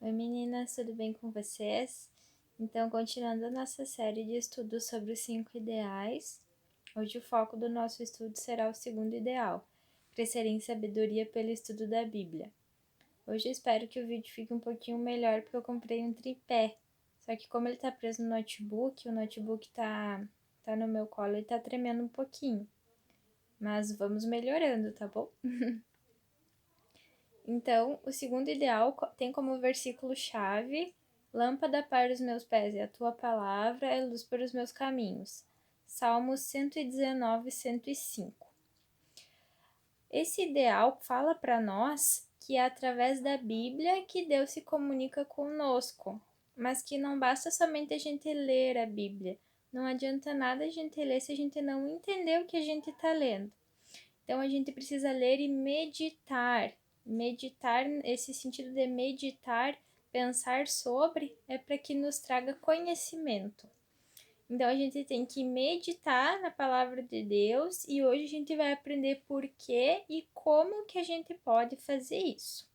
Oi meninas, tudo bem com vocês? Então, continuando a nossa série de estudos sobre os 5 ideais, hoje o foco do nosso estudo será o segundo ideal, crescer em sabedoria pelo estudo da Bíblia. Hoje eu espero que o vídeo fique um pouquinho melhor porque eu comprei um tripé, só que como ele tá preso no notebook, o notebook tá no meu colo e tá tremendo um pouquinho, mas vamos melhorando, tá bom? Então, o segundo ideal tem como versículo-chave: Lâmpada para os meus pés é a tua palavra, é luz para os meus caminhos. Salmos 119, 105. Esse ideal fala para nós que é através da Bíblia que Deus se comunica conosco, mas que não basta somente a gente ler a Bíblia. Não adianta nada a gente ler se a gente não entender o que a gente está lendo. Então, a gente precisa ler e meditar. Meditar, esse sentido de meditar, pensar sobre, é para que nos traga conhecimento. Então, a gente tem que meditar na palavra de Deus e hoje a gente vai aprender por que e como que a gente pode fazer isso.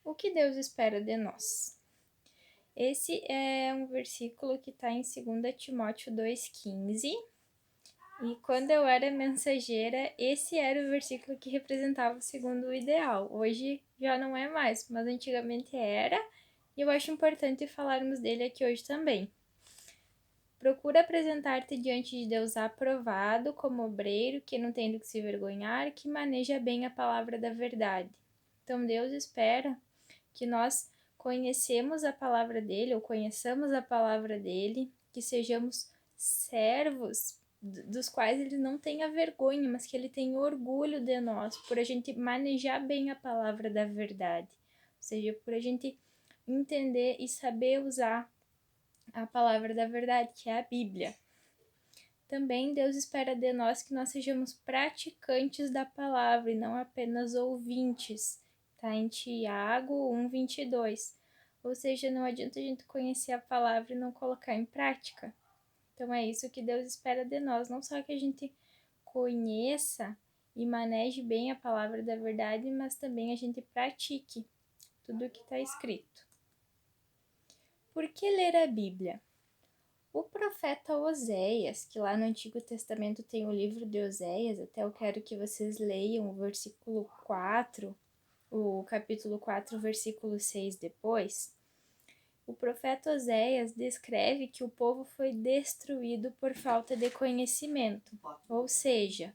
O que Deus espera de nós? Esse é um versículo que está em 2 Timóteo 2,15. E quando eu era mensageira, esse era o versículo que representava o segundo ideal. Hoje já não é mais, mas antigamente era, e eu acho importante falarmos dele aqui hoje também. Procura apresentar-te diante de Deus aprovado, como obreiro, que não tem do que se vergonhar, que maneja bem a palavra da verdade. Então Deus espera que nós conheçamos a palavra dele, ou conheçamos a palavra dele, que sejamos servos dos quais ele não tenha vergonha, mas que ele tenha orgulho de nós, por a gente manejar bem a palavra da verdade. Ou seja, por a gente entender e saber usar a palavra da verdade, que é a Bíblia. Também Deus espera de nós que nós sejamos praticantes da palavra e não apenas ouvintes. Tá em Tiago 1:22. Ou seja, não adianta a gente conhecer a palavra e não colocar em prática. Então é isso que Deus espera de nós, não só que a gente conheça e maneje bem a palavra da verdade, mas também a gente pratique tudo o que está escrito. Por que ler a Bíblia? O profeta Oséias, que lá no Antigo Testamento tem o livro de Oséias, até eu quero que vocês leiam o versículo 4, o capítulo 4, versículo 6 depois. O profeta Oséias descreve que o povo foi destruído por falta de conhecimento, ou seja,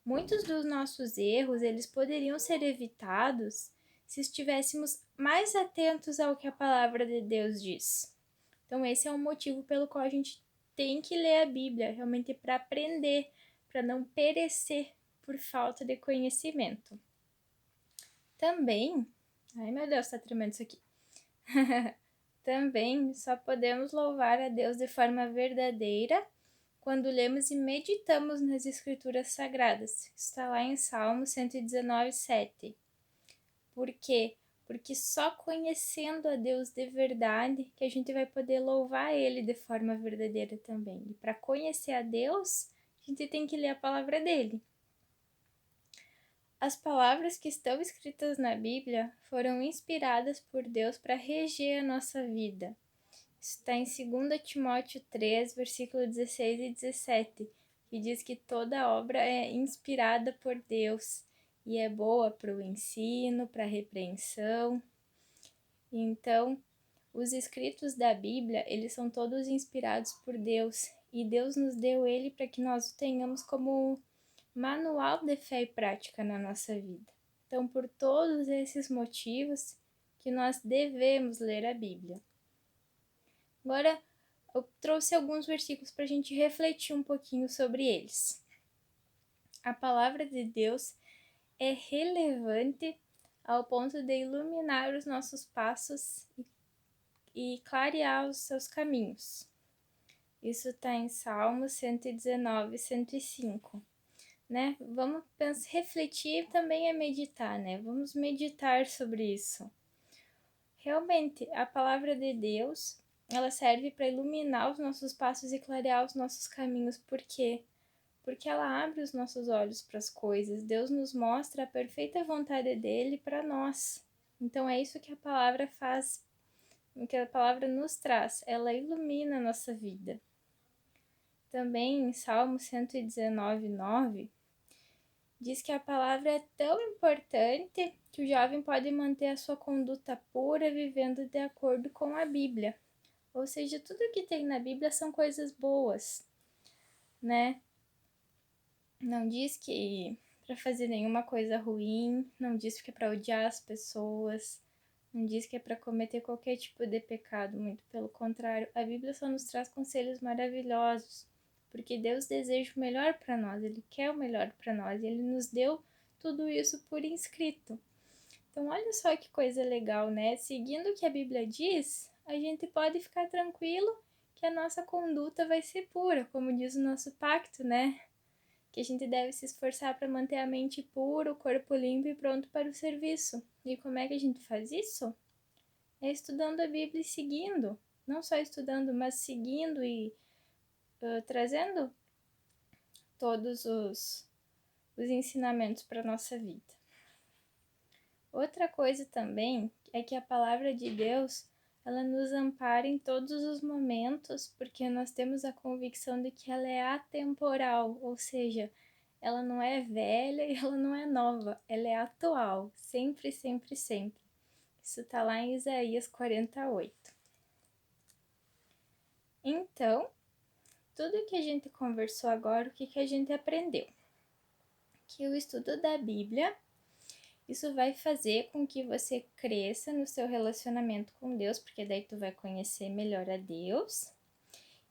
muitos dos nossos erros eles poderiam ser evitados se estivéssemos mais atentos ao que a palavra de Deus diz. Então esse é o motivo pelo qual a gente tem que ler a Bíblia, realmente para aprender, para não perecer por falta de conhecimento. Também, ai meu Deus, tá tremendo isso aqui. Também só podemos louvar a Deus de forma verdadeira quando lemos e meditamos nas Escrituras Sagradas. Está lá em Salmo 119:7. Por quê? Porque só conhecendo a Deus de verdade que a gente vai poder louvar Ele de forma verdadeira também. E para conhecer a Deus, a gente tem que ler a palavra dele. As palavras que estão escritas na Bíblia foram inspiradas por Deus para reger a nossa vida. Isso está em 2 Timóteo 3, versículo 16 e 17, que diz que toda obra é inspirada por Deus e é boa para o ensino, para a repreensão. Então, os escritos da Bíblia, eles são todos inspirados por Deus e Deus nos deu ele para que nós o tenhamos como manual de fé e prática na nossa vida. Então, por todos esses motivos que nós devemos ler a Bíblia. Agora, eu trouxe alguns versículos para a gente refletir um pouquinho sobre eles. A palavra de Deus é relevante ao ponto de iluminar os nossos passos e clarear os seus caminhos. Isso está em Salmos 119, 105. Né? Vamos refletir também é meditar, né? Vamos meditar sobre isso. Realmente, a palavra de Deus, ela serve para iluminar os nossos passos e clarear os nossos caminhos. Por quê? Porque ela abre os nossos olhos para as coisas. Deus nos mostra a perfeita vontade dele para nós, Então é isso que a palavra faz, o que a palavra nos traz, ela ilumina a nossa vida. Também em Salmo 119:9, diz que a palavra é tão importante que o jovem pode manter a sua conduta pura vivendo de acordo com a Bíblia. Ou seja, tudo que tem na Bíblia são coisas boas, né? Não diz que para fazer nenhuma coisa ruim, não diz que é para odiar as pessoas, não diz que é para cometer qualquer tipo de pecado, muito pelo contrário. A Bíblia só nos traz conselhos maravilhosos, porque Deus deseja o melhor para nós, Ele quer o melhor para nós, e Ele nos deu tudo isso por escrito. Então, olha só que coisa legal, né? Seguindo o que a Bíblia diz, a gente pode ficar tranquilo que a nossa conduta vai ser pura, como diz o nosso pacto, né? Que a gente deve se esforçar para manter a mente pura, o corpo limpo e pronto para o serviço. E como é que a gente faz isso? É estudando a Bíblia e seguindo. Não só estudando, mas seguindo e trazendo todos os ensinamentos para a nossa vida. Outra coisa também é que a palavra de Deus, ela nos ampara em todos os momentos, porque nós temos a convicção de que ela é atemporal, ou seja, ela não é velha e ela não é nova, ela é atual, sempre, sempre, sempre. Isso está lá em Isaías 48. Então, tudo que a gente conversou agora, o que a gente aprendeu? Que o estudo da Bíblia, isso vai fazer com que você cresça no seu relacionamento com Deus, porque daí tu vai conhecer melhor a Deus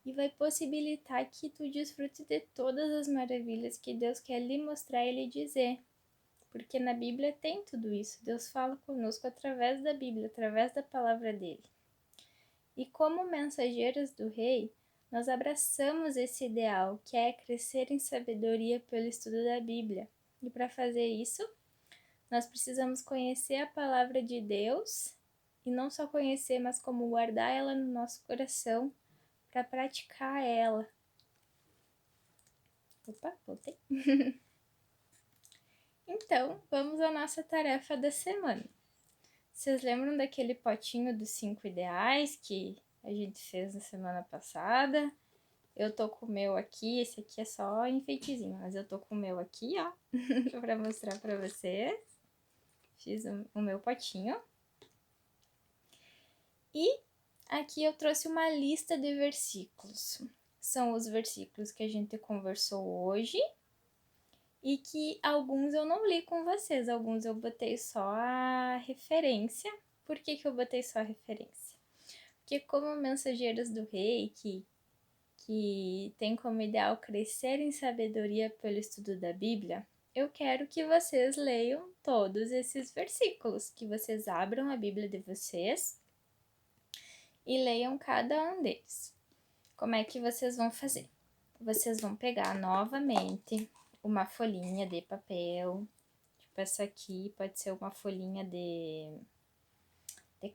e vai possibilitar que tu desfrute de todas as maravilhas que Deus quer lhe mostrar e lhe dizer. Porque na Bíblia tem tudo isso. Deus fala conosco através da Bíblia, através da palavra dele. E como mensageiros do Rei, nós abraçamos esse ideal, que é crescer em sabedoria pelo estudo da Bíblia. E para fazer isso, nós precisamos conhecer a palavra de Deus, e não só conhecer, mas como guardar ela no nosso coração para praticar ela. Opa, voltei. Então, vamos à nossa tarefa da semana. Vocês lembram daquele potinho dos 5 ideais que a gente fez na semana passada? Eu tô com o meu aqui, esse aqui é só enfeitezinho, mas eu tô com o meu aqui, ó, pra mostrar pra vocês. Fiz o meu potinho. E aqui eu trouxe uma lista de versículos. São os versículos que a gente conversou hoje e que alguns eu não li com vocês, alguns eu botei só a referência. Por que eu botei só a referência? Porque como mensageiros do Rei, que tem como ideal crescer em sabedoria pelo estudo da Bíblia, eu quero que vocês leiam todos esses versículos, que vocês abram a Bíblia de vocês e leiam cada um deles. Como é que vocês vão fazer? Vocês vão pegar novamente uma folhinha de papel, tipo essa aqui, pode ser uma folhinha de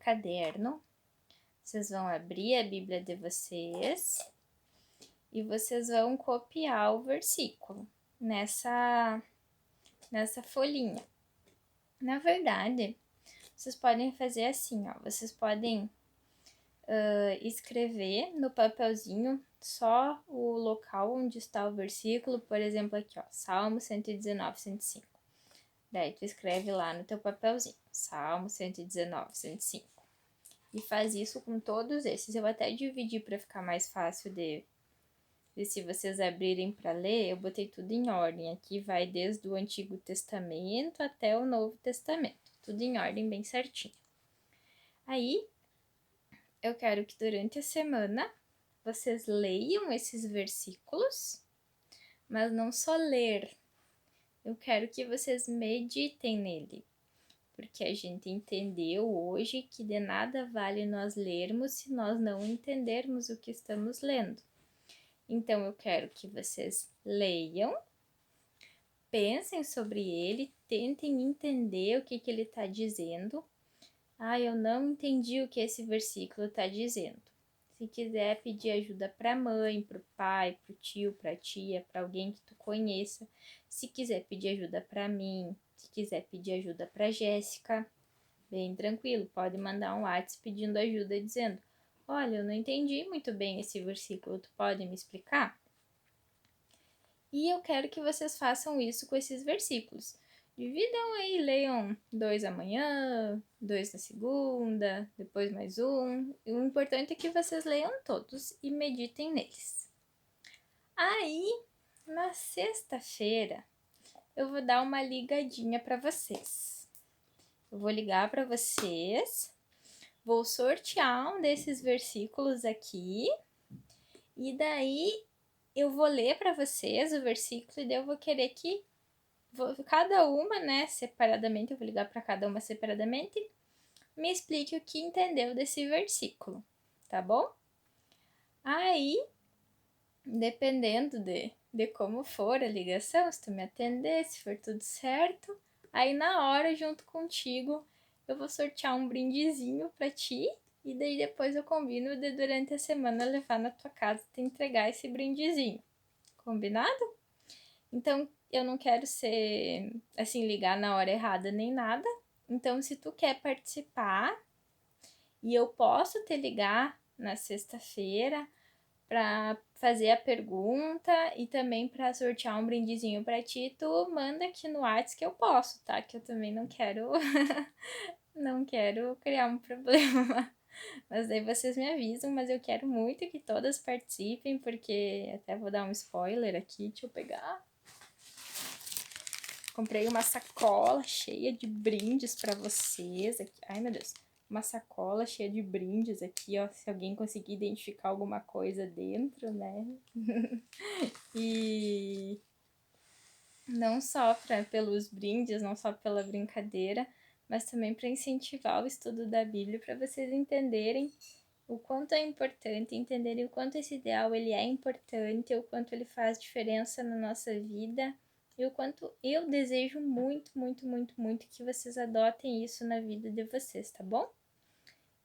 caderno. Vocês vão abrir a Bíblia de vocês e vocês vão copiar o versículo nessa folhinha. Na verdade, vocês podem fazer assim, ó. Vocês podem escrever no papelzinho só o local onde está o versículo, por exemplo, aqui, ó, Salmo 119, 105. Daí tu escreve lá no teu papelzinho, Salmo 119, 105. E faz isso com todos esses. Eu até dividi para ficar mais fácil de se vocês abrirem para ler, eu botei tudo em ordem. Aqui vai desde o Antigo Testamento até o Novo Testamento. Tudo em ordem, bem certinho. Aí, eu quero que durante a semana vocês leiam esses versículos, mas não só ler. Eu quero que vocês meditem nele, porque a gente entendeu hoje que de nada vale nós lermos se nós não entendermos o que estamos lendo. Então, eu quero que vocês leiam, pensem sobre ele, tentem entender o que ele está dizendo. Ah, eu não entendi o que esse versículo está dizendo. Se quiser pedir ajuda para a mãe, para o pai, para o tio, para a tia, para alguém que tu conheça. Se quiser pedir ajuda para mim, se quiser pedir ajuda para Jéssica, bem tranquilo. Pode mandar um WhatsApp pedindo ajuda, dizendo: olha, eu não entendi muito bem esse versículo, tu pode me explicar? E eu quero que vocês façam isso com esses versículos. Dividam aí, leiam 2 amanhã, 2 na segunda, depois mais um. E o importante é que vocês leiam todos e meditem neles. Aí, na sexta-feira, eu vou dar uma ligadinha para vocês. Eu vou ligar para vocês, vou sortear um desses versículos aqui, e daí eu vou ler para vocês o versículo e daí eu vou querer que cada uma, né, separadamente, eu vou ligar para cada uma separadamente, me explique o que entendeu desse versículo, tá bom? Aí, dependendo de como for a ligação, se tu me atender, se for tudo certo, aí na hora, junto contigo, eu vou sortear um brindezinho para ti, e daí depois eu combino de durante a semana levar na tua casa e te entregar esse brindezinho. Combinado? Então, eu não quero ser, assim, ligar na hora errada nem nada. Então, se tu quer participar e eu posso te ligar na sexta-feira para fazer a pergunta e também para sortear um brindezinho para ti, tu manda aqui no WhatsApp que eu posso, tá? Que eu também não quero não quero criar um problema. Mas daí vocês me avisam, mas eu quero muito que todas participem, porque até vou dar um spoiler aqui, deixa eu pegar. Comprei uma sacola cheia de brindes para vocês aqui. Ai, meu Deus. Uma sacola cheia de brindes aqui, ó. Se alguém conseguir identificar alguma coisa dentro, né? E não só pelos brindes, não só pela brincadeira, mas também para incentivar o estudo da Bíblia, para vocês entenderem o quanto é importante, entenderem o quanto esse ideal ele é importante, o quanto ele faz diferença na nossa vida e o quanto eu desejo muito, muito, muito, muito que vocês adotem isso na vida de vocês, tá bom?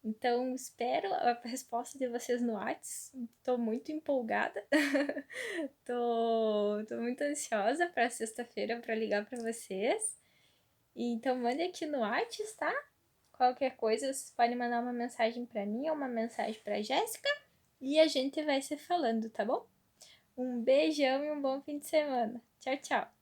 Então, espero a resposta de vocês no WhatsApp. Tô muito empolgada. tô muito ansiosa para sexta-feira para ligar para vocês. E então, mande aqui no WhatsApp, tá? Qualquer coisa, vocês podem mandar uma mensagem para mim ou uma mensagem para Jéssica e a gente vai se falando, tá bom? Um beijão e um bom fim de semana. Tchau, tchau.